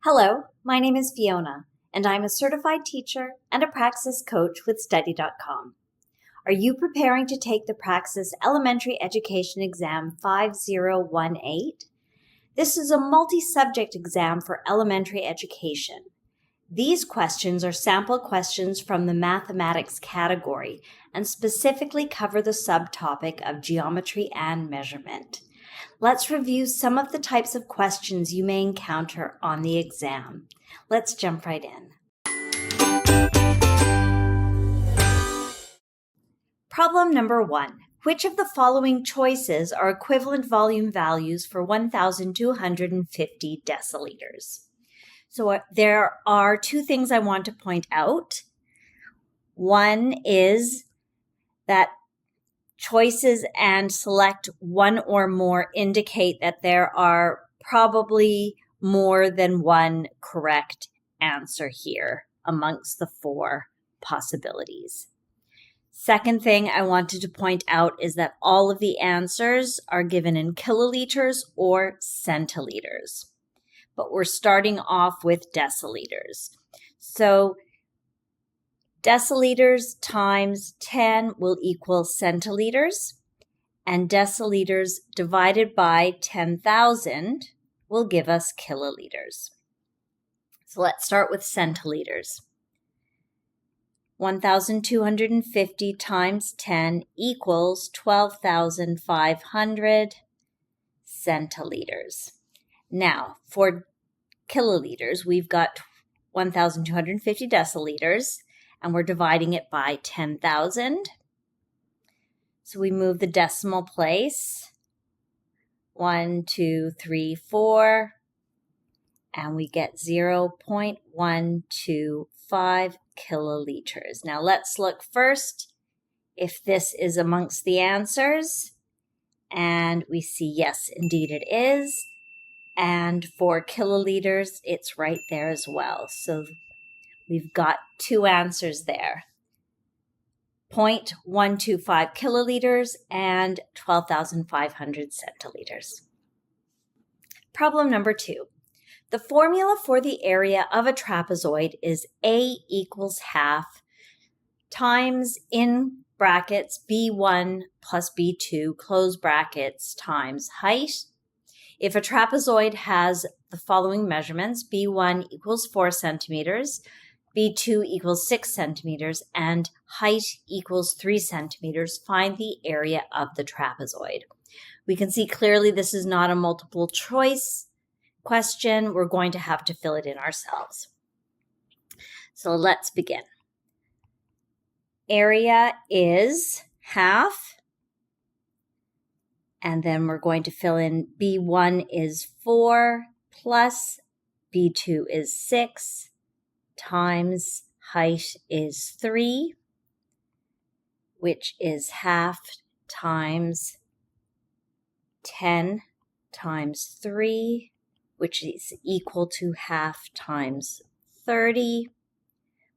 Hello, my name is Fiona, and I'm a certified teacher and a Praxis coach with Study.com. Are you preparing to take the Praxis Elementary Education Exam 5018? This is a multi-subject exam for elementary education. These questions are sample questions from the mathematics category and specifically cover the subtopic of geometry and measurement. Let's review some of the types of questions you may encounter on the exam. Let's jump right in. Problem number 1. Which of the following choices are equivalent volume values for 1,250 deciliters? So there are two things I want to point out. One is that choices and select one or more indicate that there are probably more than one correct answer here amongst the four possibilities. Second thing I wanted to point out is that all of the answers are given in kiloliters or centiliters, but we're starting off with deciliters. So deciliters times 10 will equal centiliters, and deciliters divided by 10,000 will give us kiloliters. So let's start with centiliters. 1,250 times 10 equals 12,500 centiliters. Now, for kiloliters, we've got 1,250 deciliters, and we're dividing it by 10,000. So we move the decimal place, 1, 2, 3, 4, and we get 0.125 kiloliters. Now let's look first if this is amongst the answers, and we see yes, indeed it is. And for kiloliters, it's right there as well. So we've got two answers there, 0.125 kiloliters and 12,500 centiliters. Problem number 2. The formula for the area of a trapezoid is A equals half times, in brackets, B1 plus B2, close brackets, times height. If a trapezoid has the following measurements, B1 equals 4 centimeters, B2 equals 6 centimeters, and height equals 3 centimeters, find the area of the trapezoid. We can see clearly this is not a multiple choice question. We're going to have to fill it in ourselves. So let's begin. Area is half, and then we're going to fill in B1 is 4 plus B2 is 6 times height is 3, which is half times 10 times 3, which is equal to half times 30,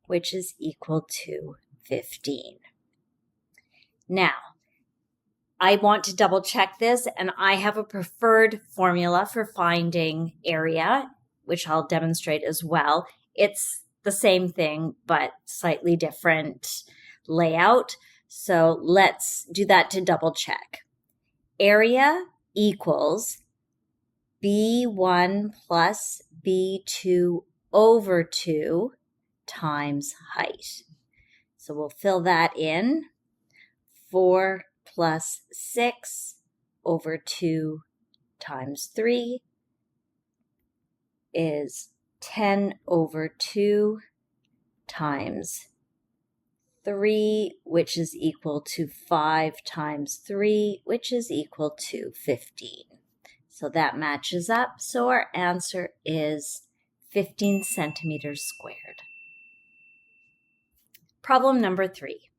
which is equal to 15. Now, I want to double check this, and I have a preferred formula for finding area, which I'll demonstrate as well. It's the same thing, but slightly different layout. So let's do that to double check. Area equals B1 plus B2 over 2 times height. So we'll fill that in. 4 plus 6 over 2 times 3 is 10 over 2 times 3, which is equal to 5 times 3, which is equal to 15. So that matches up. So our answer is 15 centimeters squared. Problem number 3.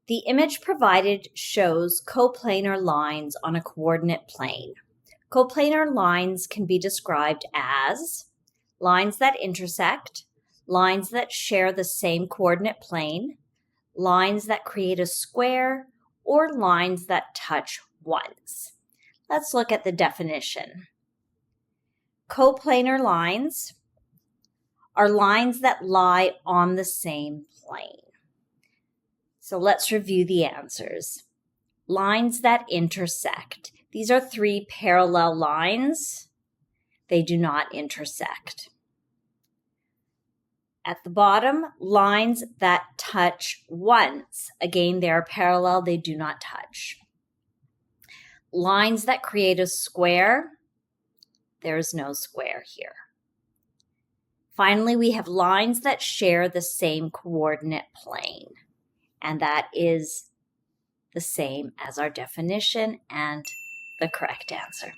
The image provided shows coplanar lines on a coordinate plane. Coplanar lines can be described as lines that intersect, lines that share the same coordinate plane, lines that create a square, or lines that touch once. Let's look at the definition. Coplanar lines are lines that lie on the same plane. So let's review the answers. Lines that intersect. These are three parallel lines. They do not intersect. At the bottom, lines that touch once. Again, they are parallel, they do not touch. Lines that create a square. There is no square here. Finally, we have lines that share the same coordinate plane, and that is the same as our definition and the correct answer.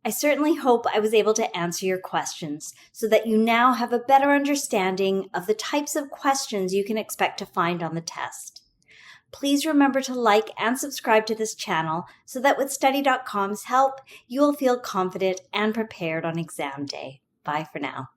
I certainly hope I was able to answer your questions so that you now have a better understanding of the types of questions you can expect to find on the test. Please remember to like and subscribe to this channel so that with Study.com's help, you will feel confident and prepared on exam day. Bye for now.